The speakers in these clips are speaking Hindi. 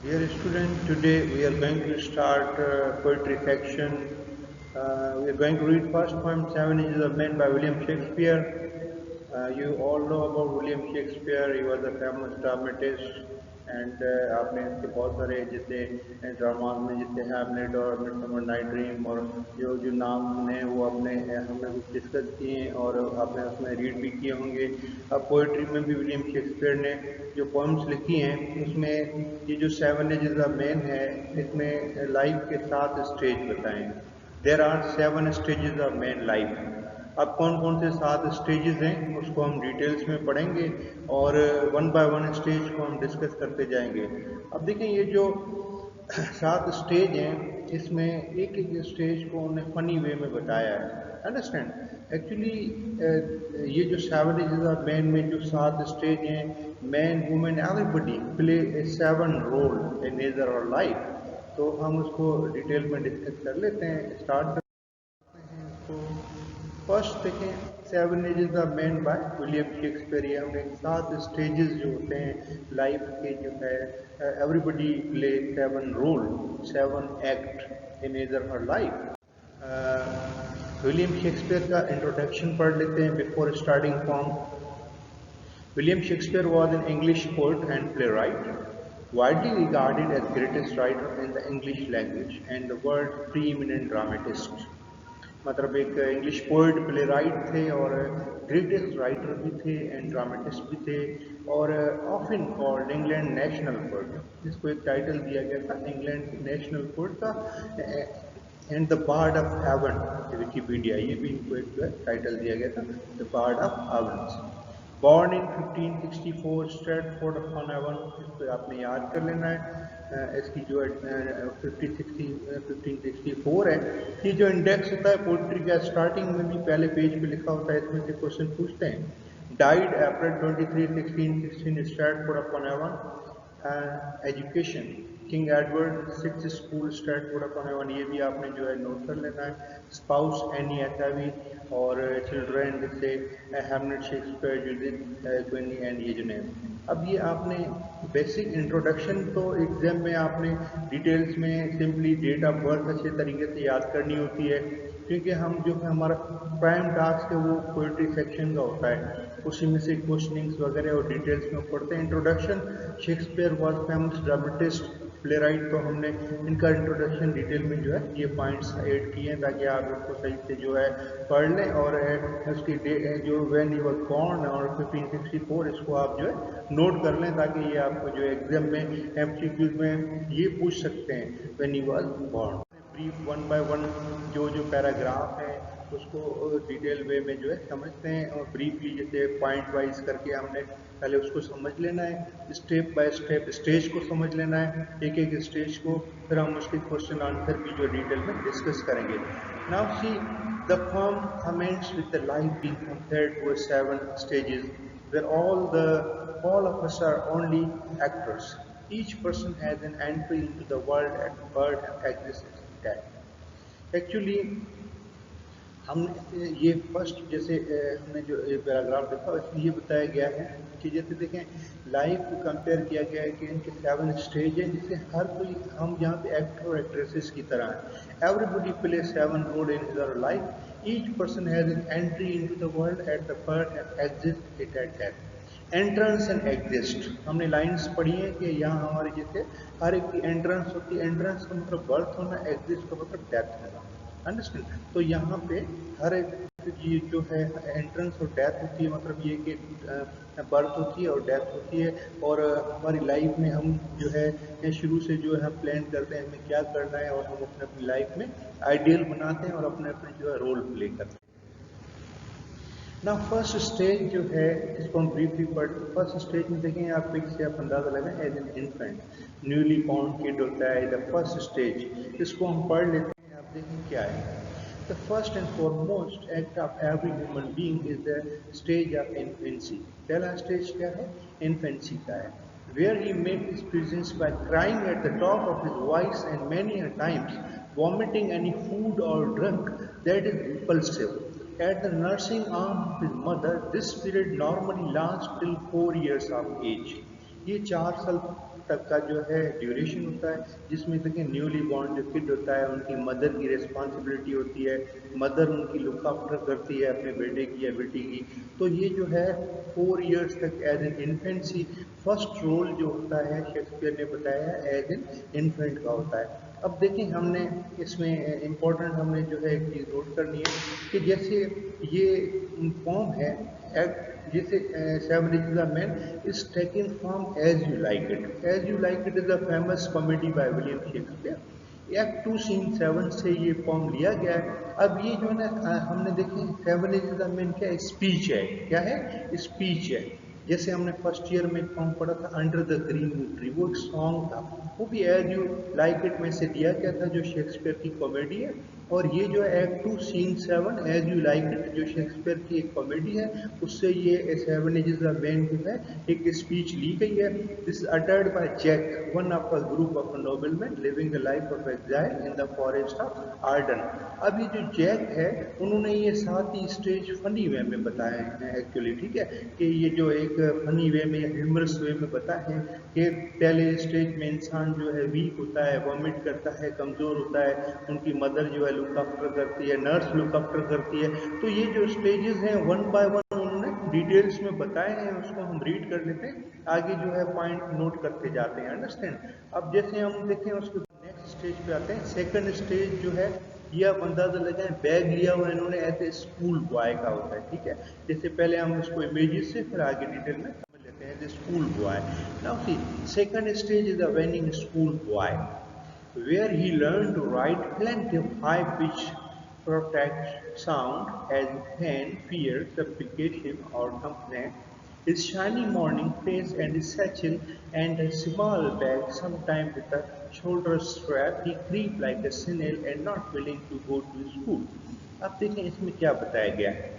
Dear student, today we are going to start poetry section. We are going to read first poem, Seven Ages of Men by William Shakespeare. You all know about William Shakespeare. He was a famous dramatist and आपने इसके बहुत सारे जैसे ड्रामाज में जैसे हैमलेट और मिडसमर नाइट ड्रीम और जो जो नाम ने वो अपने हमने कुछ डिस्कस किए हैं और आपने उसमें रीड भी किए होंगे। अब पोइट्री में भी विलियम शेक्सपियर ने जो पोएम्स लिखी हैं उसमें ये जो सेवन एजेस ऑफ मैन है इसमें लाइफ के 7 स्टेज बताएं। There are 7 stages of man life. अब कौन कौन से 7 स्टेजेस हैं उसको हम डिटेल्स में पढ़ेंगे और वन बाय वन स्टेज को हम डिस्कस करते जाएंगे। अब देखें ये जो 7 स्टेज हैं इसमें एक एक स्टेज को उन्होंने फनी वे में बताया है। अंडरस्टैंड एक्चुअली ये जो सेवन एजेस ऑफ मैन में जो 7 स्टेज हैं, man women everybody play a 7 role in nature और लाइफ। तो हम उसको डिटेल में डिस्कस कर लेते हैं, स्टार्ट करते हैं इसको। फर्स्ट देखें seven ages of man by William Shakespeare. ये हमने 7 स्टेजेस जो होते हैं लाइफ के जो है everybody play 7 role 7 act in either her life. William Shakespeare का इंट्रोडक्शन पढ़ लेते हैं before starting from. William Shakespeare was an English poet and playwright, widely regarded as greatest writer in the English language and the world's preeminent dramatist. मतलब एक इंग्लिश पोइट प्ले राइट थे और ग्रेटेस्ट राइटर भी थे एंड ड्रामेटिस्ट भी थे और often called England national poet, जिसको एक टाइटल दिया गया था इंग्लैंड नेशनल पोइट का and the bard of heaven. Wikipedia ये भी इनको एक जो है टाइटल दिया गया था, the bard of heaven. Born in 1564 Stratford upon Avon, इसको आपने याद कर लेना है। इसकी जो 1564 है। ये जो इंडेक्स होता है पोइट्री का स्टार्टिंग में भी पहले पेज पे लिखा होता है, इसमें से क्वेश्चन पूछते हैं। Died April 23 1616 Stratford upon Avon. Education King Edward six school Stratford upon Avon, ये भी आपने जो है नोट कर लेना है। स्पाउस एनी हैथावे और चिल्ड्रन जैसे हैमलेट शेक्सपियर जूडिथ क्विनी एंड ये जो नेम। अब ये आपने बेसिक इंट्रोडक्शन तो एग्जाम में आपने डिटेल्स में सिंपली डेट ऑफ बर्थ अच्छे तरीके से याद करनी होती है, क्योंकि हम जो है हमारा प्राइम टास्क है वो पोइट्री सेक्शन का होता है, उसी में से क्वेश्चनिंग्स वगैरह और डिटेल्स में पढ़ते हैं। Introduction Shakespeare was famous dramatist play right, तो हमने इनका इंट्रोडक्शन डिटेल में जो है ये पॉइंट्स ऐड किए हैं ताकि आप इसको सही से जो है पढ़ लें और उसकी जो व्हेन ही वाज बॉर्न और 1564 इसको आप जो है नोट कर लें ताकि ये आपको जो एग्जाम में एमसीक्यूज में ये पूछ सकते हैं when he was born. Brief one by one जो जो पैराग्राफ है उसको डिटेल वे में जो है समझते हैं और ब्रीफली जैसे पॉइंट वाइज करके हमने पहले उसको समझ लेना है, स्टेप बाय स्टेप स्टेज को समझ लेना है, एक एक स्टेज को, फिर हम उसके क्वेश्चन आंसर भी जो डिटेल में डिस्कस करेंगे। Now see the poem commences with the life being compared to a 7 stages where all of us are only actors. Each person has an entry into the world at birth and exists in death. Actually हमने ये फर्स्ट जैसे हमने जो पैराग्राफ देखा इसमें ये बताया गया है कि जैसे देखें लाइफ को कंपेयर किया गया है कि इनके 7 स्टेज हैं जिससे हर कोई हम यहाँ पे एक्टर और एक्ट्रेसेस की तरह हैं। Everybody play 7 role in his life, each person has an entry into the world at the birth and exist it at death. Entrance and exist हमने लाइंस पढ़ी हैं कि यहाँ हमारे जैसे हर एक की एंट्रेंस होती है, एंट्रेंस का मतलब बर्थ होना, एग्जिस्ट का मतलब डेथ होना। अंडरस्टैंड, तो यहाँ पे हर एक ये जो है एंट्रेंस और डेथ होती है, मतलब ये कि बर्थ होती है और डेथ होती है और हमारी लाइफ में हम जो है शुरू से जो है हम प्लान करते हैं हमें क्या करना है और हम अपने अपनी लाइफ में आइडियल बनाते हैं और अपने अपने जो है रोल प्ले करते हैं। ना फर्स्ट स्टेज जो है इसको हम ब्रीफली पढ़, फर्स्ट स्टेज में देखें आप पिक से आप अंदाजा लगाएं, as an infant newly born kid होता है द फर्स्ट स्टेज, इसको हम पढ़ लेते हैं। आप देखें क्या है, the first and foremost act of every human being is the stage of infancy. पहला स्टेज क्या है, इन्फेंसी का है, where he made his presence by crying at the top of his voice and many a times vomiting any food or drink that is repulsive. At the nursing arm of his mother, this period normally lasts till 4 years of age. ये 4 साल तक का जो है ड्यूरेशन होता है, जिसमें देखिए न्यूली बॉर्न जो किड होता है उनकी मदर की रिस्पॉन्सिबिलिटी होती है, मदर उनकी लुक आफ्टर करती है अपने बेटे की या बेटी की। तो ये जो है 4 इयर्स तक as an infancy first role जो होता है शेक्सपियर ने बताया एज एन इन्फेंट का होता है। अब देखिए हमने इसमें इम्पोर्टेंट हमने जो है एक चीज़ नोट करनी है कि जैसे ये फॉर्म है जैसे seven is the man is taken from as you like it is a famous comedy by William Shakespeare. Act 2 scene 7 से ये फॉर्म लिया गया है। अब ये जो है ना हमने देखे सेवन इज द मैन क्या स्पीच है, क्या है स्पीच है। जैसे हमने फर्स्ट ईयर में एक फॉर्म पढ़ा था अंडर द ग्रीन ट्री, वो एक सॉन्ग था, वो भी एज यू लाइक इट में से दिया गया था जो शेक्सपियर की कॉमेडी है। और ये जो है act 2 scene 7 as you like it जो शेक्सपियर की एक कॉमेडी है, उससे ये सेवन एजेस ऑफ मैन जो है एक स्पीच ली गई है। This uttered by Jack one of a group of nobleman living the life of exile in the forest of Arden. अब ये जो जैक है उन्होंने ये 7 ही स्टेज फनी वे में बताए हैं एक्चुअली, ठीक है, कि ये जो एक फनी वे में ह्यूमरस वे में बताए हैं कि पहले स्टेज में इंसान जो है वीक होता है, वॉमिट करता है, कमज़ोर होता है, उनकी मदर जो है लुक आफ्टर करती है, नर्स लुक आफ्टर करती है। तो ये जो स्टेजेस हैं वन बाय वन उन्होंने डिटेल्स में बताए हैं, उसको हम रीड कर लेते हैं, आगे जो है पॉइंट नोट करते जाते हैं, अंडरस्टैंड। अब जैसे हम देखें उसके नेक्स्ट स्टेज पे आते हैं। सेकंड स्टेज जो है ये आप अंदाजा लगाएं, बैग लिया हुआ इन्होंने ऐसे स्कूल बॉय का होता है, ठीक है। जैसे पहले हम इसको इमेजेस से फिर आगे डिटेल में समझ लेते हैं। School boy, now see second stage is the वेनिंग school boy where he learned to write plenty of high-pitched protect sound as pain, fear, supplication, or complaint. His shiny morning face and his satchel and a small bag, sometimes with a shoulder strap, he creep like a snail and not willing to go to school. अब देखें इसमें क्या बताया गया है।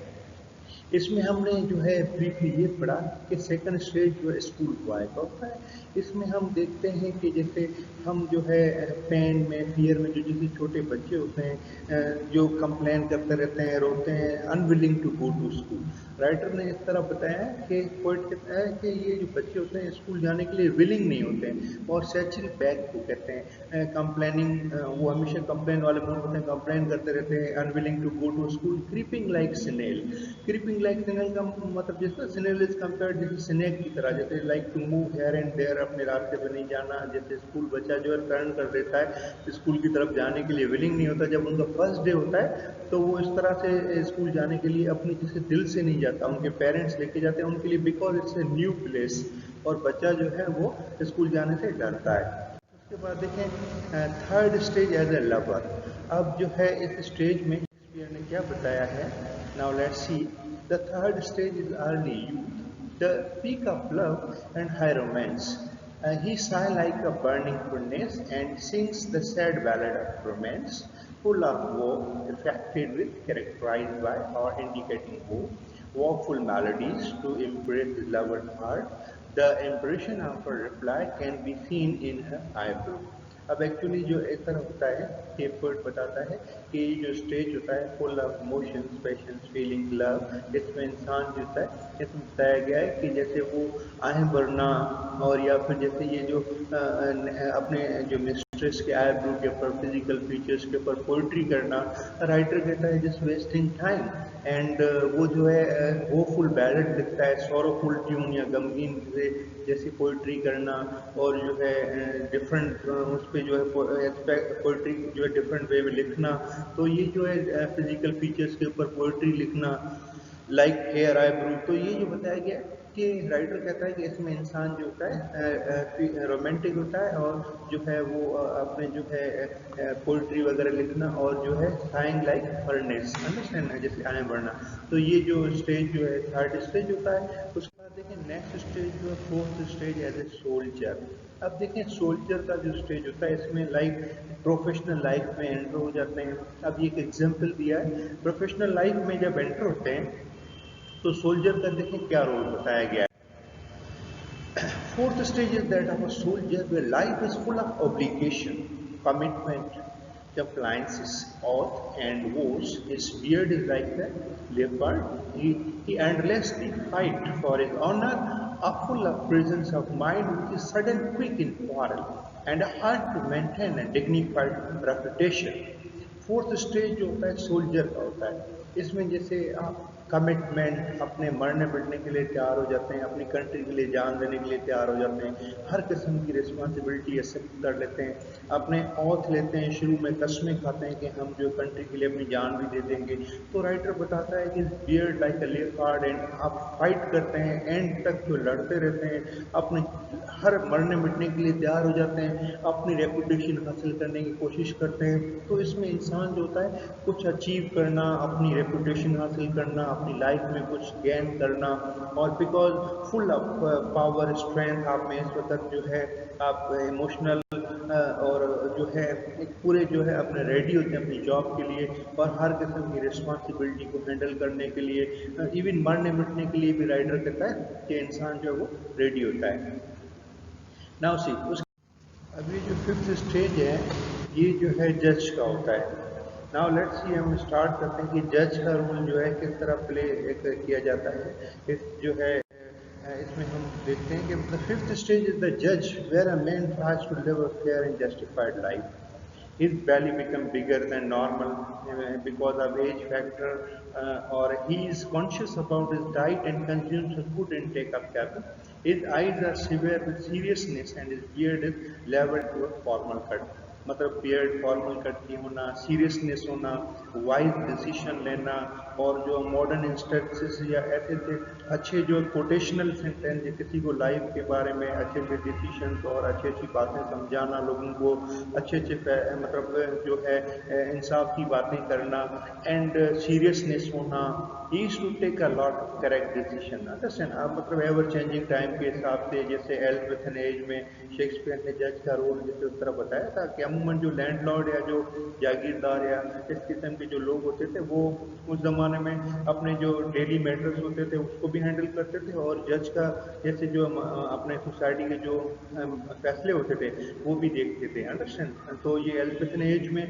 इसमें हमने जो है ब्रीफली ये पढ़ा कि सेकंड स्टेज जो है स्कूल बॉय का होता है। इसमें हम देखते हैं कि जैसे हम जो है पेन में, फियर में, जो जैसे छोटे बच्चे होते हैं जो कंप्लेन करते रहते हैं, रोते हैं, unwilling to go to school. Writer ने इस तरह बताया है कि पोइट कहता है कि ये जो बच्चे होते हैं स्कूल जाने के लिए विलिंग नहीं होते हैं। और सैचिल बैग को कहते हैं कंप्लेनिंग, वो हमेशा कंप्लेन वाले मूड होते हैं, कंप्लेन करते रहते हैं, unwilling to go to school. Creeping like snail, creeping like snail का मतलब जैसे स्नेल इज कंपेयर्ड जैसे स्नेक की तरह, जैसे like to move here and there, अपने रास्ते पर नहीं जाना। जैसे स्कूल बच्चा जो है टर्न कर देता है स्कूल की तरफ जाने के लिए, विलिंग नहीं होता। जब उनका फर्स्ट डे होता है तो वो इस तरह से स्कूल जाने के लिए अपनी जैसे दिल से नहीं जाता, उनके पेरेंट्स लेके जाते हैं उनके लिए, because it's a new place. और बच्चा जो है वो स्कूल जाने से डरता है। उसके बाद देखें third stage as a lover. अब जो है इस स्टेज में शेक्सपियर ने क्या बताया है, now let's see. The third stage is early youth, the peak of love and high romance. He sigh like a burning furnace and sings the sad ballad of romance, full of woe, affected with, characterized by, or indicating hope, woeful melodies to impress his lover's heart. The impression of her reply can be seen in her eyebrow. अब एक्चुअली जो इस तरह होता है कि पोएट बताता है कि जो स्टेज होता है full of emotions, patience, feeling, love, इसमें इंसान जो होता है, इसमें बताया गया है कि जैसे वो आहें भरना, और या फिर जैसे ये जो अपने जो मिस्ट्रेस के आईब्रो के ऊपर, फिजिकल फीचर्स के ऊपर पोइट्री करना। राइटर कहता है जस्ट वेस्टिंग टाइम। एंड वो जो है होपफुल बैलेड लिखता है, सोरोफुल ट्यून या गमगीन जैसी पोइट्री करना। और जो है डिफरेंट उस पर जो है पोइट्री जो है डिफरेंट वे में लिखना। तो ये जो है फिजिकल फीचर्स के ऊपर पोइट्री लिखना, लाइक हेयर आईब्रो। तो ये जो बताया गया कि राइटर कहता है कि इसमें इंसान जो होता है रोमांटिक होता है, और जो है वो अपने जो है पोइट्री वगैरह लिखना, और जो है साइंग लाइक फर्नेस, अंडरस्टैंड, जैसे आए बढ़ना। तो ये जो स्टेज जो है थर्ड स्टेज होता है। उसके बाद देखें नेक्स्ट स्टेज जो है fourth stage as a soldier. अब देखें सोल्जर का जो स्टेज होता है इसमें लाइक प्रोफेशनल लाइफ में एंटर हो जाते हैं। अब ये एक एग्जाम्पल दिया है, प्रोफेशनल लाइफ में जब एंटर होते हैं तो सोल्जर का देखें क्या रोल बताया गया है। Fourth stage is that of a soldier where life is full of obligation, commitment, compliances, oath, and woes. His beard is like the leopard. He endlessly fight for his honor, are full of presence of mind which is sudden, quick in quarrel, and hard to maintain a dignified reputation. Fourth stage जो होता है सोल्जर का होता है। इसमें जैसे आप कमिटमेंट, अपने मरने पिटने के लिए तैयार हो जाते हैं, अपनी कंट्री के लिए जान देने के लिए तैयार हो जाते हैं, हर किस्म की रिस्पॉन्सिबिलिटी एक्सेप्ट कर लेते हैं, अपने ऑथ लेते हैं, शुरू में कस्में खाते हैं कि हम जो कंट्री के लिए अपनी जान भी दे देंगे। तो राइटर बताता है कि beard like a leopard, and आप फाइट करते हैं, एंड तक जो लड़ते रहते हैं, अपने हर मरने मिटने के लिए तैयार हो जाते हैं, अपनी रेपुटेशन हासिल करने की कोशिश करते हैं। तो इसमें इंसान जो होता है कुछ अचीव करना, अपनी रेपुटेशन हासिल करना, अपनी लाइफ में कुछ गेन करना, और because full of power strength आप में इस वक्त जो है आप इमोशनल और जो है एक पूरे जो है अपने रेडी होते हैं अपनी जॉब के लिए, और हर किस्म की रिस्पॉन्सिबिलिटी को हैंडल करने के लिए, इवन मरने मिटने के लिए भी राइटर कहता है कि इंसान जो है वो रेडी होता है। नाउ सी उस अब ये जो फिफ्थ स्टेज है ये जो है जज का होता है। नाउ लेट्स सी, हम स्टार्ट करते हैं कि जज का रोल जो है किस तरह प्ले किया जाता है। इस जो है इसमें हम देखते हैं कि the fifth stage is the जज where a man tries to live a fair and justified life. His belly become bigger than normal because of age factor, or he is conscious about his diet and consumes a good intake of caffeine. His eyes are severe with seriousness and his beard is leveled to a formal cut. मतलब बियर्ड फॉर्मल कट की होना, सीरियसनेस होना, वाइज डिसीजन लेना, और जो मॉडर्न इंस्टेंसेस या ऐसे थे अच्छे जो कोटेशनल सेंटेंस किसी को लाइफ के बारे में अच्छे अच्छे डिसीजंस और अच्छी अच्छी बातें समझाना, लोगों को अच्छे अच्छे मतलब जो है इंसाफ की बातें करना, एंड सीरियसनेस होना। He to take a lot of correct decision, understand आप, मतलब एवर चेंजिंग टाइम के हिसाब से, जैसे एल्थ विथ एन एज में शेक्सपियर ने जज का रोल जैसे उस तरह बताया था कि अमूमन जो लैंडलॉर्ड या जो जागीरदार या इस किस्म के जो लोग होते थे वो उस ज़माने में अपने जो डेली मैटर्स होते थे उसको भी हैंडल करते थे, और जज का जैसे जो अपने सोसाइटी के जो फैसले होते थे वो भी देखते थे, अंडरस्टैंड। तो ये एल्फिन एज में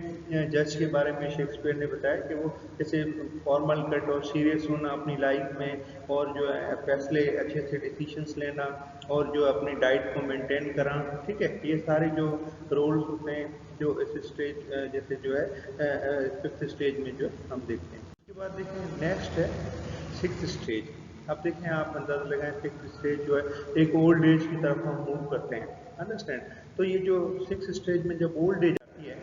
जज के बारे में शेक्सपियर ने बताया कि वो जैसे फॉर्मल कट और सीरियस होना अपनी लाइफ में, और जो है फैसले अच्छे अच्छे डिसीजंस लेना, और जो अपनी डाइट को मेंटेन कराना, ठीक है, ये सारे जो रोल्स होते हैं जो इस स्टेज जैसे जो है फिफ्थ स्टेज में जो हम देखते हैं। उसके बाद देखें नेक्स्ट है सिक्स्थ स्टेज। अब देखें आप अंदाजा लगाएं, सिक्स्थ स्टेज जो है एक ओल्ड एज की तरफ हम मूव करते हैं, अंडरस्टैंड। तो ये जो सिक्स्थ स्टेज में जब ओल्ड एज आती है,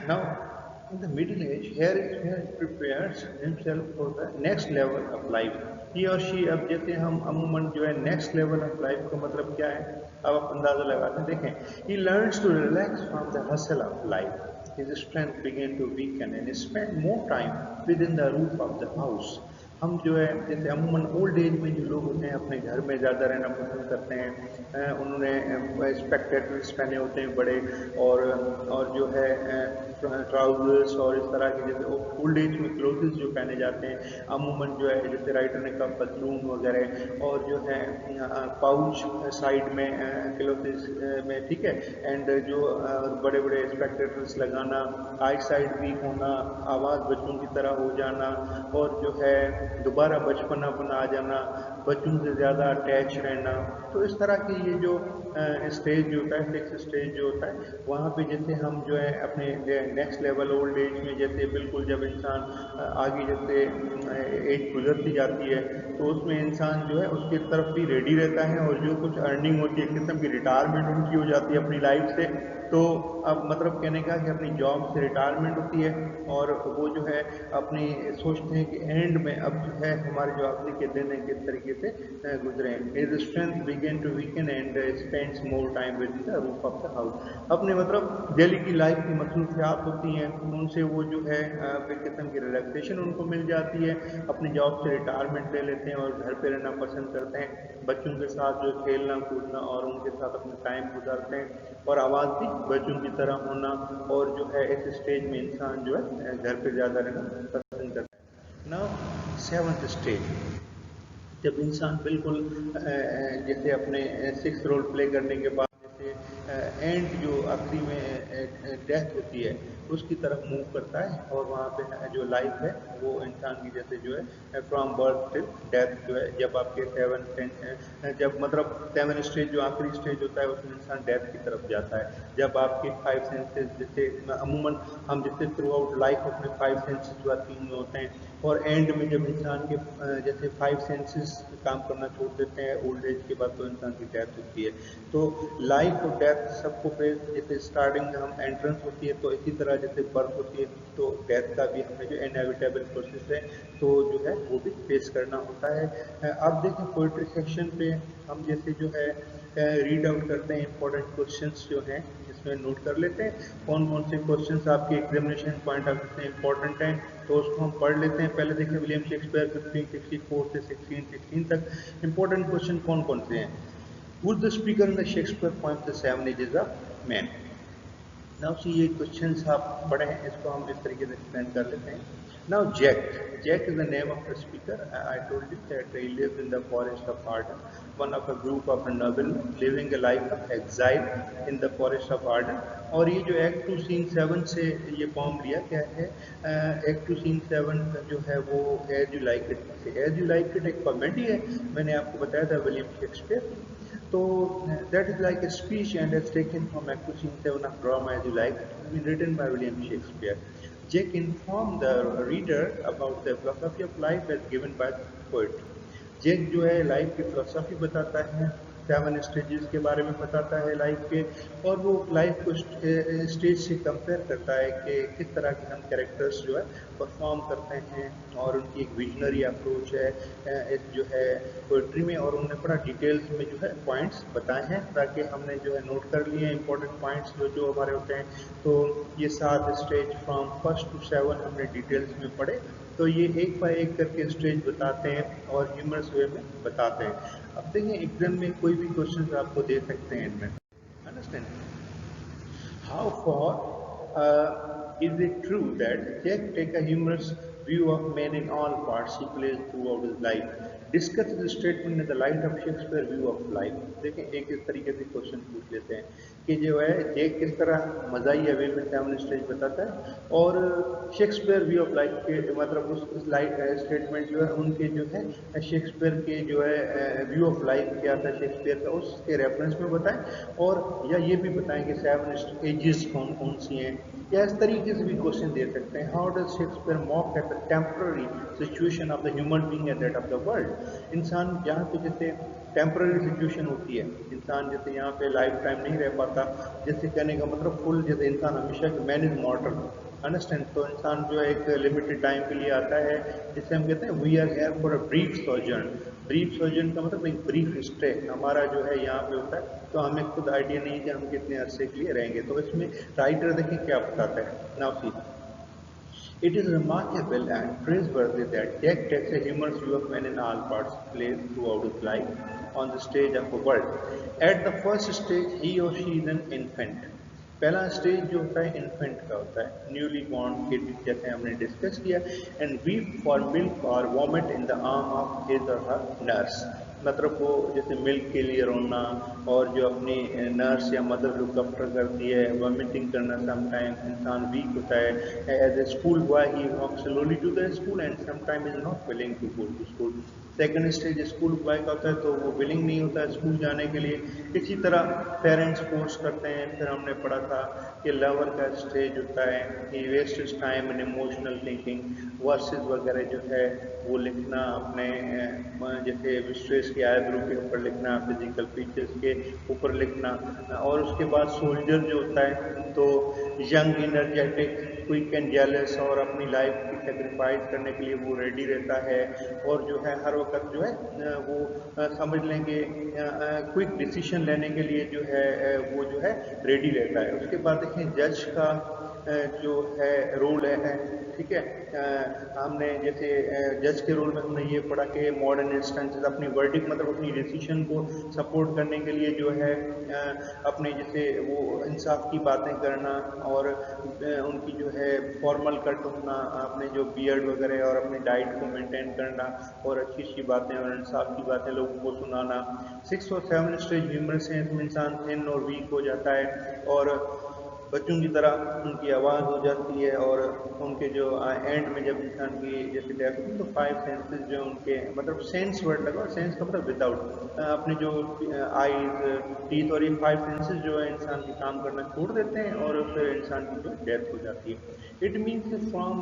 now in the middle age, here is where he prepares himself for the next level of life. He or she, अब जैसे हम अमूमन जो है नेक्स्ट लेवल ऑफ लाइफ का मतलब क्या है, अब आप अंदाजा लगाते हैं। देखें, he learns to relax from the hustle of life. His strength begin to weaken and he spend more time within the roof of the house. हम जो है जैसे अमूमन ओल्ड एज में जो लोग होते हैं अपने घर में ज़्यादा रहना पसंद करते हैं, उन्होंने स्पेक्टेकल्स पहने होते हैं बड़े, और जो है ट्राउजर्स और इस तरह के जैसे ओल्ड एज में क्लोथ्स जो पहने जाते हैं अमूमन जो है, जैसे राइटर ने कहा पतलून वगैरह, और जो है पाउच साइड में क्लोथ्स में, ठीक है, एंड जो बड़े बड़े स्पेक्टेकल्स लगाना, आई साइड वीक होना, आवाज़ बच्चों की तरह हो जाना, और जो है दोबारा बचपना अपना आ जाना, बच्चों से ज़्यादा अटैच रहना। तो इस तरह की ये जो स्टेज जो होता है, सिक्स स्टेज जो होता है, वहाँ पे जैसे हम जो है अपने नेक्स्ट लेवल ओल्ड एज में, जैसे बिल्कुल जब इंसान आगे जैसे एज गुजरती जाती है तो उसमें इंसान जो है उसकी तरफ भी रेडी रहता है, और जो कुछ अर्निंग होती है, किस्म की रिटायरमेंट उनकी हो जाती है अपनी लाइफ से। तो अब मतलब कहने का कि अपनी जॉब से रिटायरमेंट होती है, और वो जो है अपनी सोचते हैं कि एंड में अब जो है हमारे जो आखिरी के दिन है किस तरीके से गुजरे। His strength begin to weaken and spends more time with the roof of the house. अपने मतलब डेली की लाइफ की मसरूफियात होती हैं, उनसे वो जो है एक किस्म की रिलैक्सेशन उनको मिल जाती है, अपनी जॉब से रिटायरमेंट ले लेते हैं और घर पे रहना पसंद करते हैं, बच्चों के साथ जो खेलना कूदना और उनके साथ अपना टाइम गुजारते हैं, और आवाज़ भी बच्चों की तरह होना, और जो है इस स्टेज में इंसान जो है घर पे ज़्यादा रहना पसंद करता है। नाउ सेवंथ स्टेज, जब इंसान बिल्कुल जैसे अपने सिक्स रोल प्ले करने के बाद जैसे एंड जो आखिरी में डेथ होती है उसकी तरफ मूव करता है, और वहाँ पे जो लाइफ है वो इंसान की जैसे जो है फ्रॉम बर्थ टिल डेथ जो है, जब आपके 7 जब मतलब 7 स्टेज जो आखिरी स्टेज होता है उसमें इंसान डेथ की तरफ जाता है। जब आपके 5 सेंसेस जैसे अमूमन हम जैसे थ्रू आउट लाइफ अपने 5 सेंसेस वर्किंग में होते हैं, और एंड में जब इंसान के जैसे 5 सेंसेस काम करना छोड़ देते हैं ओल्ड एज के बाद, तो इंसान की डेथ होती है। तो लाइफ और डेथ सबको फेस, जैसे स्टार्टिंग में हम एंट्रेंस होती है तो इसी तरह जैसे बर्थ होती है, तो डेथ का भी हमें जो इनएविटेबल प्रोसेस है तो जो है वो भी फेस करना होता है। अब देखें पोइट्री सेक्शन पे हम जैसे जो है रीड आउट करते हैं इंपॉर्टेंट क्वेश्चंस जो हैं, इसमें नोट कर लेते हैं कौन कौन से क्वेश्चंस आपके एग्जामिनेशन पॉइंट ऑफ व्यू से इंपॉर्टेंट हैं, तो उसको हम पढ़ लेते हैं। पहले देखें विलियम शेक्सपियर 1564 से 1616 तक इंपॉर्टेंट क्वेश्चन कौन कौन से हैं। Who's the speaker in the Shakespeare poem The Seven Ages of Man? Now see ये क्वेश्चंस आप पढ़े हैं, इसको हम इस तरीके से एक्सप्लेन कर लेते हैं। Now Jack is the name of the speaker. I told you that he lived in the forest of Arden, one of a group of noble living a life of exile in the forest of Arden. और ये जो एक्ट 2 सीन 7 से ये पॉम लिया गया है। एक्ट 2 सीन 7 जो है वो as you like it, as you like it एक कॉमेडी है, मैंने आपको बताया था William Shakespeare. So that is like a speech and is taken from Act 2 Scene 7 of Drama As You Like, written by William Shakespeare. Jack informed the reader about the philosophy of life as given by the poet. Jack जो है लाइफ की फिलोसफी बताता है, 7 स्टेजेस के बारे में बताता है लाइफ के, और वो लाइफ को स्टेज से कंपेयर करता है कि किस तरह के हम कैरेक्टर्स जो है परफॉर्म करते हैं, और उनकी एक विजनरी अप्रोच है इस जो है पोइट्री में, और उन्होंने बड़ा डिटेल्स में जो है पॉइंट्स बताए हैं ताकि हमने जो है नोट कर लिए इंपॉर्टेंट पॉइंट्स जो जो हमारे होते हैं। तो ये 7 स्टेज फ्रॉम 1 to 7 हमने डिटेल्स में पढ़े, तो ये एक बाय एक करके स्टेज बताते हैं और ह्यूमरस वे में बताते हैं। अब देखिए एग्जाम में कोई भी क्वेश्चन आपको दे सकते हैं इनमें, understand. How far is it true that Jack takes a humorous view of men in all parts he plays throughout his life? Discuss this statement in the light of Shakespeare view of life. देखें एक इस तरीके से क्वेश्चन पूछ लेते हैं कि जो है जेक किस तरह मजाही वे में 7 स्टेज बताता है, और शेक्सपियर व्यू ऑफ लाइफ के मतलब उस लाइफ स्टेटमेंट जो है उनके जो है शेक्सपियर के जो है व्यू ऑफ लाइफ क्या था शेक्सपियर का, उसके रेफरेंस में बताएं, और या ये भी बताएं कि 7 स्टेजेस कौन कौन सी हैं, या इस तरीके से भी क्वेश्चन दे सकते हैं। How does Shakespeare mock at the temporary situation of the human being at that of the world. इंसान जहाँ पे जैसे टेम्पररी सिचुएशन होती है, इंसान जैसे यहाँ पे लाइफ टाइम नहीं रह पाता, जैसे कहने का मतलब फुल जैसे इंसान हमेशा मैन इज मॉर्टल, अंडरस्टैंड। तो इंसान जो है एक लिमिटेड टाइम के लिए आता है, जिसे हम कहते हैं we are here for a brief sojourn. Brief sojourn का मतलब एक ब्रीफ स्टे हमारा जो है यहाँ पे होता है, तो हमें खुद आइडिया नहीं कि हम कितने अरसे के लिए रहेंगे। तो इसमें राइटर देखिए क्या बताता है, now see it is remarkable and praiseworthy that Jack takes a humorous view of men in all parts plays throughout his life on the stage of a world. At the first stage, he or she is an infant. पहला स्टेज जो होता है इन्फेंट का होता है, न्यूली बॉर्न किड जैसे हमने डिस्कस किया, एंड वीप फॉर मिल्क और vomit in the arm of his और हर नर्स। मतलब वो जैसे मिल्क के लिए रोना, और जो अपनी नर्स या मदर लुक आफ्टर करती है, वॉमिटिंग करना, समटाइम इंसान वीक होता है। As a school boy he walk slowly to the school and sometime is not willing to go to school. Second stage school boy का होता है, तो वो विलिंग नहीं होता है स्कूल जाने के लिए। इसी तरह पेरेंट्स फोर्स करते हैं। फिर हमने पढ़ा था कि लवर का स्टेज होता है कि waste time in emotional thinking, verses वगैरह जो है वो लिखना अपने जैसे स्ट्रेस के आईब्रो के ऊपर लिखना, फिजिकल फीचर्स के ऊपर लिखना। और उसके बाद सोल्जर जो होता है तो young energetic quick and jealous, और अपनी लाइफ की सेक्रीफाइस करने के लिए वो रेडी रहता है, और जो है हर वक्त जो है वो समझ लेंगे क्विक डिसीजन लेने के लिए जो है वो जो है रेडी रहता है। उसके बाद देखें जज का जो है रोल है, ठीक है। हमने जैसे जज के रोल में हमने ये पढ़ा कि मॉडर्न इंस्टेंसेस अपनी वर्डिक मतलब अपनी डिसीजन को सपोर्ट करने के लिए जो है अपने जैसे वो इंसाफ की बातें करना और उनकी जो है फॉर्मल कट होना, अपने जो बियर्ड वगैरह और अपनी डाइट को मेंटेन करना और अच्छी अच्छी बातें और इंसाफ की बातें लोगों को सुनाना। 6 और 7 स्टेज ह्यूमर से इसमें इंसान थिन और वीक हो जाता है और बच्चों की तरह उनकी आवाज़ हो जाती है और उनके जो एंड में जब इंसान की जैसे डेथ होती है तो 5 सेंसेस जो उनके मतलब सेंस वर्ड लगा, सेंस का मतलब विदाउट अपने जो आईज टीथ और ये 5 सेंसेस जो है इंसान के काम करना छोड़ देते हैं और फिर इंसान की जो डेथ हो जाती है। It means from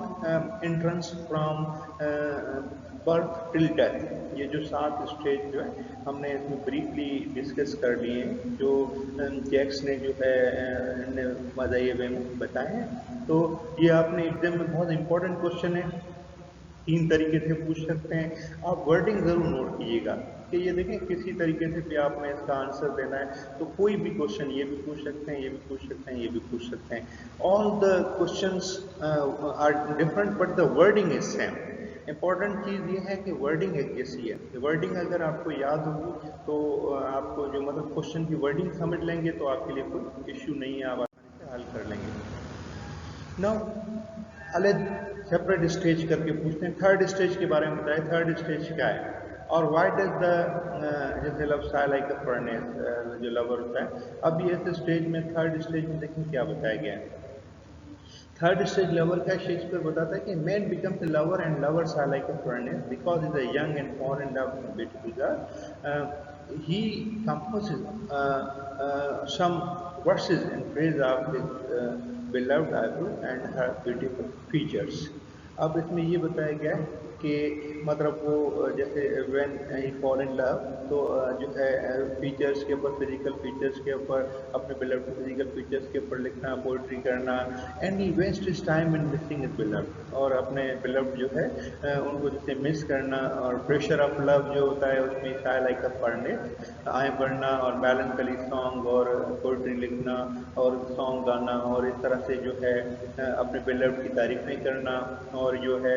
entrance from birth till death. ये जो 7 स्टेज जो है हमने इसमें ब्रीफली डिस्कस कर लिए हैं, जो जैक्स ने जो है मज़ाहिए वे में बताए हैं। तो ये आपने एग्जाम में बहुत इंपॉर्टेंट क्वेश्चन है, 3 तरीके से पूछ सकते हैं। आप वर्डिंग ज़रूर नोट कीजिएगा कि ये देखें किसी तरीके से भी आपने इसका आंसर देना है तो कोई भी क्वेश्चन ये भी पूछ सकते हैं, ये भी पूछ सकते हैं, ये भी पूछ सकते हैं। All the questions are different but the wording is same. Important चीज़ ये है कि वर्डिंग एक जैसी है। वर्डिंग अगर आपको याद होगी तो आपको जो मतलब क्वेश्चन की वर्डिंग समझ लेंगे तो आपके लिए कोई इश्यू नहीं है, आप आसानी से हल कर लेंगे। नाउ अलग सेपरेट स्टेज करके पूछते हैं। थर्ड स्टेज के बारे में बताएं, थर्ड स्टेज क्या है और व्हाई डज द जैसे love style like a furnace जो लवर होता है। अब ये इस स्टेज में थर्ड स्टेज में देखें क्या बताया गया है। थर्ड स्टेज लवर का शेक्सपियर बताता है कि man becomes a lover and lovers are like a furnace because is a young and fall in love with beautiful girl. He composes some verses in praise of his beloved Abu and her beautiful features। अब इसमें ये बताया गया है कि मतलब वो जैसे when he fall in love तो जो है फीचर्स के ऊपर, फिजिकल फीचर्स के ऊपर, अपने बिलव्ड फिजिकल फीचर्स के ऊपर लिखना, पोइट्री करना। And he waste his time in missing his beloved, और अपने बिलव्ड जो है उनको जैसे मिस करना। और प्रेशर ऑफ लव जो होता है उसमें शायद लाइक अ फर्नेस आए बढ़ना और मेलंकली सॉन्ग और पोइट्री लिखना और सॉन्ग गाना और इस तरह से जो है अपने बिलव्ड की तारीफें करना और जो है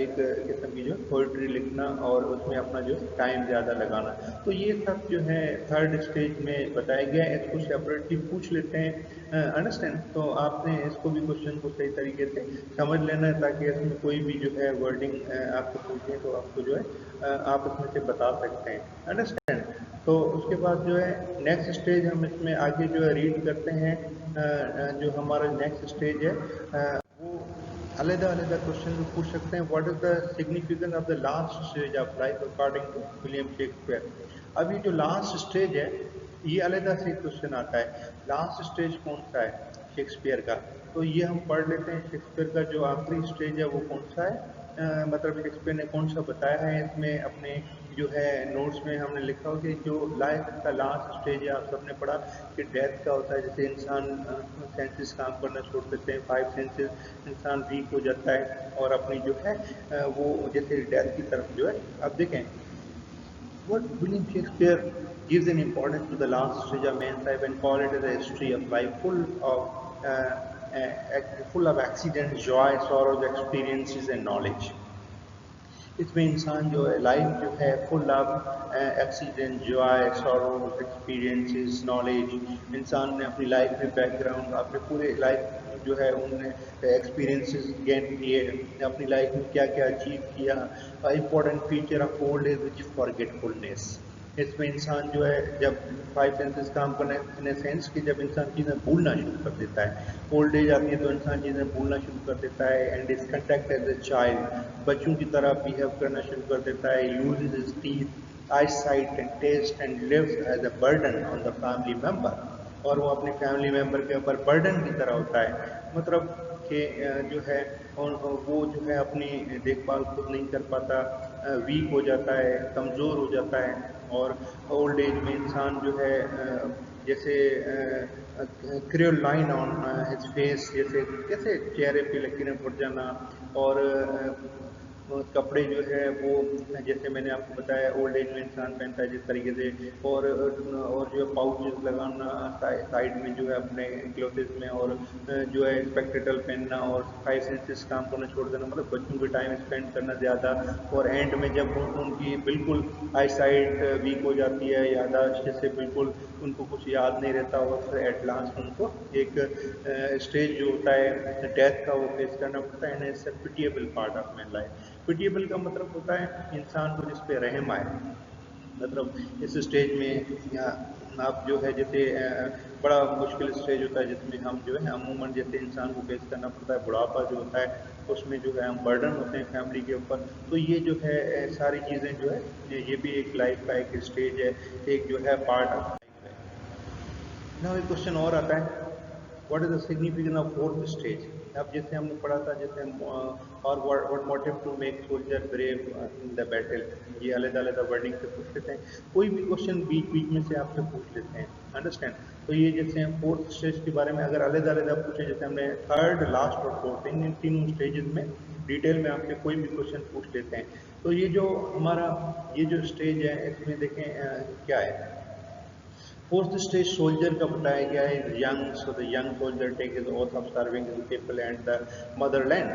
एक किस्म की जो पोइट्री लिखना और उसमें अपना जो टाइम ज़्यादा लगाना। तो ये सब जो है थर्ड स्टेज में बताया गया है। इसको सेपरेटली पूछ लेते हैं, अंडरस्टैंड। तो आपने इसको भी क्वेश्चन को सही तरीके से समझ लेना है ताकि इसमें कोई भी जो है वर्डिंग आपको पूछे तो आपको जो है आप उसमें से बता सकते हैं, अंडरस्टैंड। तो उसके बाद जो है नेक्स्ट स्टेज हम इसमें आगे जो है रीड करते हैं। जो हमारा नेक्स्ट स्टेज है वो अलग अलग क्वेश्चन भी पूछ सकते हैं। What is the significance of the last stage of life according to William Shakespeare. अब ये जो लास्ट स्टेज है ये अलग से क्वेश्चन आता है, लास्ट स्टेज कौन सा है शेक्सपियर का। तो ये हम पढ़ लेते हैं शेक्सपियर का जो आखिरी स्टेज है वो कौन सा है। मतलब शेक्सपियर ने कौन सा बताया है इसमें अपने जो है नोट्स में हमने लिखा हो कि जो लाइफ का लास्ट स्टेज है आप सबने पढ़ा कि डेथ का होता है। जैसे इंसान सेंसेस काम करना छोड़ देते हैं, 5 सेंसेस, इंसान वीक हो जाता है और अपनी जो है वो जैसे डेथ की तरफ जो है। अब देखें what William Shakespeare gives an importance to the last stage of man's life and call it as a history of life full of accidents, joy, sorrows, experiences and knowledge। इसमें इंसान जो है लाइफ जो है full of accident, Joy, sorrows, experiences, knowledge. इंसान ने अपनी लाइफ में बैकग्राउंड अपने पूरे लाइफ जो है उन्होंने एक्सपीरियंसेस गेन किए, अपनी लाइफ में क्या क्या अचीव किया। Important feature of old age which forgetfulness. इसमें इंसान जो है जब 5 सेंसेस काम करने इन ए सेंस कि जब इंसान चीज़ें भूलना शुरू कर देता है, ओल्ड एज आती है तो इंसान चीज़ें भूलना शुरू कर देता है। And is conduct as a child, बच्चों की तरह बिहेव करना शुरू कर देता है। Uses his teeth, eye sight and taste and lives as a burden on the family member, और वो अपने फैमिली मेम्बर के ऊपर बर्डन की तरह होता है। मतलब कि जो है और वो जो है अपनी देखभाल खुद नहीं कर पाता, वीक हो जाता है, कमज़ोर हो जाता है। और ओल्ड एज में इंसान जो है जैसे creole line on his face, जैसे कैसे चेहरे पे लकीरें पड़ जाना और कपड़े जो है वो जैसे मैंने आपको बताया ओल्ड एज में इंसान पहनता है जिस तरीके से, और जो है पाउचेस लगाना साइड में जो है अपने क्लोथेस में, और जो है स्पेक्टेकल पहनना और सफाई से इस काम को न छोड़ देना, मतलब बच्चों के टाइम स्पेंड करना ज़्यादा, और एंड में जब उनकी बिल्कुल आई साइट वीक हो जाती है, याददाश्त से बिल्कुल उनको कुछ याद नहीं रहता, और फिर एट लास्ट उनको एक स्टेज जो होता है डेथ का वो फेस करना पड़ता है। And it's a pitiable part of my life. Pitiable का मतलब होता है इंसान को जिस पे रहम आए, मतलब इस स्टेज में या आप जो है जैसे बड़ा मुश्किल स्टेज होता है जिसमें हम जो है अमूमन जैसे इंसान को फेस करना पड़ता है, बुढ़ापा जो होता है उसमें जो है हम बर्डन होते हैं फैमिली के ऊपर। तो ये जो है सारी चीज़ें जो है ये भी एक लाइफ का एक स्टेज है, एक जो है पार्ट ऑफ लाइफ है। ना एक क्वेश्चन और आता है, what is the significance of fourth stage. अब जैसे हमने पढ़ा था जैसे और what motive to make soldier brave in the battle, ये अलग अलग वर्डिंग से पूछ लेते हैं, कोई भी क्वेश्चन बीच बीच में से आपसे पूछ लेते हैं, अंडरस्टैंड। तो ये जैसे हम फोर्थ स्टेज के बारे में अगर अलग अलग पूछे, जैसे हमने थर्ड लास्ट और फोर्थ इन तीनों स्टेजेस में डिटेल में आपसे कोई भी क्वेश्चन पूछ लेते हैं। तो ये जो हमारा ये जो स्टेज है इसमें देखें क्या है। फोर्थ स्टेज सोल्जर का बताया गया है, young, so the young soldier take his oath of serving his people and the motherland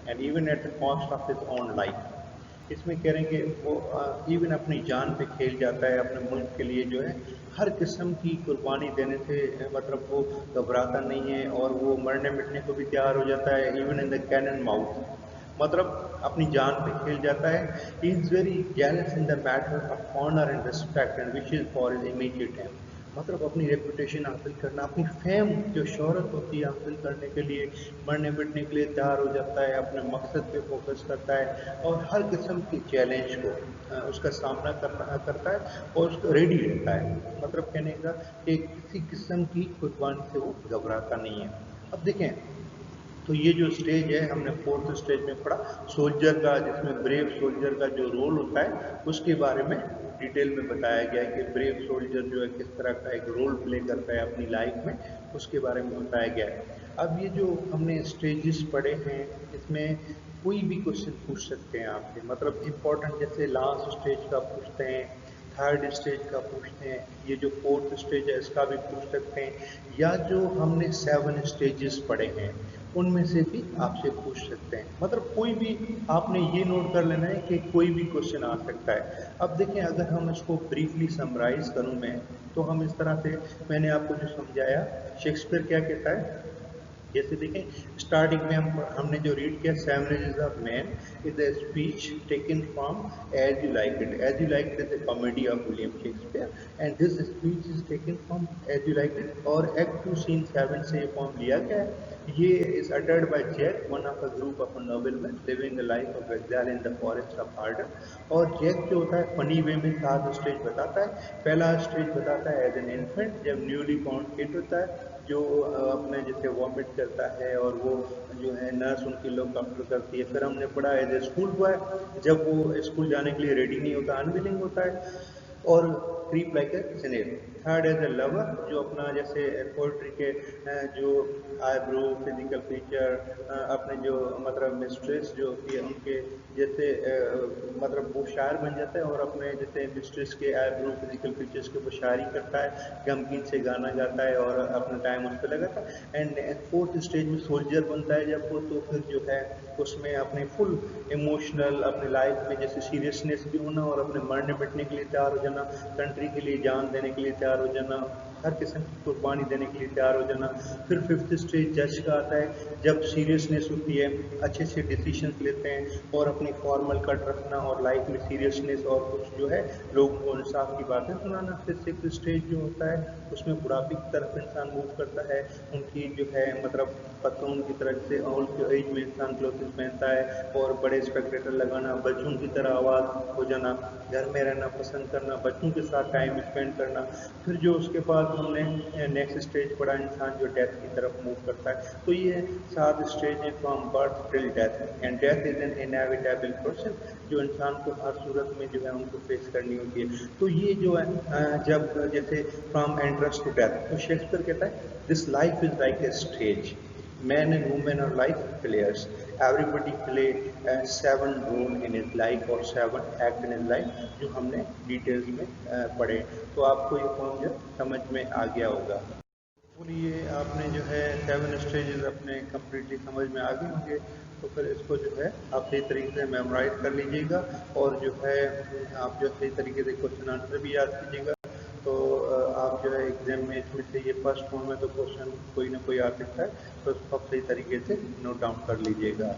and even at the cost of his own life. इसमें कह रहे हैं कि वो इवन अपनी जान पे खेल जाता है अपने मुल्क के लिए, जो है हर किस्म की कुर्बानी देने से मतलब वो घबराता नहीं है, और वो मरने मिटने को भी तैयार हो जाता है, even in the cannon mouth, मतलब अपनी जान पे खेल जाता है। He is very jealous in the matter of honour and respect and wishes for his immediate aim, मतलब अपनी रेपुटेशन हासिल करना, अपनी फेम जो शोहरत होती है हासिल करने के लिए मरने मिटने के लिए तैयार हो जाता है, अपने मकसद पे फोकस करता है, और हर किस्म के चैलेंज को उसका सामना करता है, और उसको रेडी रहता है, मतलब कहने का कि किसी किस्म की कुर्बानी से वो घबराता नहीं है। अब देखें, तो ये जो स्टेज है हमने फोर्थ स्टेज में पढ़ा सोल्जर का, जिसमें ब्रेव सोल्जर का जो रोल होता है उसके बारे में डिटेल में बताया गया है कि ब्रेव सोल्जर जो है किस तरह का एक रोल प्ले करता है अपनी लाइफ में, उसके बारे में बताया गया है। अब ये जो हमने स्टेजेस पढ़े हैं इसमें कोई भी क्वेश्चन पूछ सकते हैं आपसे, मतलब इम्पोर्टेंट, जैसे लास्ट स्टेज का पूछते हैं, थर्ड स्टेज का पूछते हैं, ये जो फोर्थ स्टेज है इसका भी पूछ सकते हैं, या जो हमने 7 स्टेजेस पढ़े हैं उनमें से भी आपसे पूछ सकते हैं, मतलब कोई भी आपने ये नोट कर लेना है कि कोई भी क्वेश्चन आ सकता है। अब देखें, अगर हम इसको ब्रीफली समराइज करूं मैं, तो हम इस तरह से, मैंने आपको जो समझाया, शेक्सपियर क्या कहता है, जैसे देखें स्टार्टिंग में हमने जो रीड किया, seven ages of man is a speech taken from as you like it. As you like it is a comedy of William Shakespeare and this speech is taken from as you like it, और एक्ट 2 सीन 7 से ये फॉर्म लिया गया है। ये is uttered by Jack, one of a group of nobleman living the life of exile in the forest of Arden. और जैक जो होता है फनी वे में 7 स्टेज बताता है। पहला स्टेज बताता है एज एन इन्फेंट, जब न्यूली फाउंड किड होता है, जो अपने जैसे वॉमिट करता है और वो जो है नर्स उनकी लुक आफ्टर करती है। फिर हमने पढ़ा एज ए स्कूल बॉय, जब वो स्कूल जाने के लिए रेडी नहीं होता, अनविलिंग होता है, और creep like a snail. Third as a lover, जो अपना जैसे पोइट्री के जो आईब्रो, फिजिकल फीचर, अपने जो मतलब मिस्ट्रेस जो होती है उनके जैसे मतलब वो शायर बन जाता है, और अपने जैसे मिस्ट्रेस के आईब्रो फिजिकल फीचर्स के वो शायरी करता है, गमगीन से गाना गाता है और अपना टाइम उस पर लगाता है। एंड फोर्थ स्टेज में सोल्जर बनता है जब वो, तो फिर जो है उसमें अपने फुल इमोशनल अपने लाइफ में जैसे सीरियसनेस भी होना, और अपने मरने मिटने के लिए तैयार हो जाना, कंट्री के लिए जान देने के लिए तैयार हो जाना, हर किस्म की कुर्बानी देने के लिए तैयार हो जाना। फिर फिफ्थ स्टेज जज का आता है, जब सीरियसनेस होती है, अच्छे से डिसीजंस लेते हैं, और अपनी फॉर्मल कट रखना, और लाइफ में सीरियसनेस, और कुछ जो है लोगों को इंसाफ की बातें सुनाना। फिर सिक्स्थ स्टेज जो होता है उसमें बुढ़ापे की तरफ इंसान मूव करता है, उनकी जो है मतलब पतलून की तरह से ओल्ड एज में इंसान क्लोथेस पहनता है, और बड़े स्पेक्टेटर लगाना, बच्चों की तरह आवाज़ हो जाना, घर में रहना पसंद करना, बच्चों के साथ टाइम स्पेंड करना। फिर जो उसके बाद हमने नेक्स्ट स्टेज पढ़ा, इंसान जो डेथ की तरफ मूव करता है। तो ये 7 स्टेज है from birth till death, and death is an inevitable process, जो इंसान को हर सूरत में जो है उनको फेस करनी होती है। तो ये जो है जब जैसे फ्रॉम एंट्रेंस टू डेथ, तो शेक्सपियर कहता है this life is like a stage, man and women और life players, everybody play 7 role in his life और 7 एक्ट इन इज लाइफ, जो हमने डिटेल्स में पढ़े। तो आपको ये फॉर्म जो समझ में आ गया होगा। पूरी ये आपने जो है 7 स्टेजेस अपने कम्प्लीटली समझ में आ गए होंगे। तो फिर इसको जो है आप सही तरीके से मेमोराइज कर लीजिएगा, और जो है आप जो सही तरीके से क्वेश्चन आंसर भी याद कीजिएगा। तो आप जो है एग्जाम में इसमें से ये फर्स्ट फॉर्म में तो क्वेश्चन कोई ना कोई आ सकता है, तो उसको आप सही तरीके से नोट डाउन कर लीजिएगा।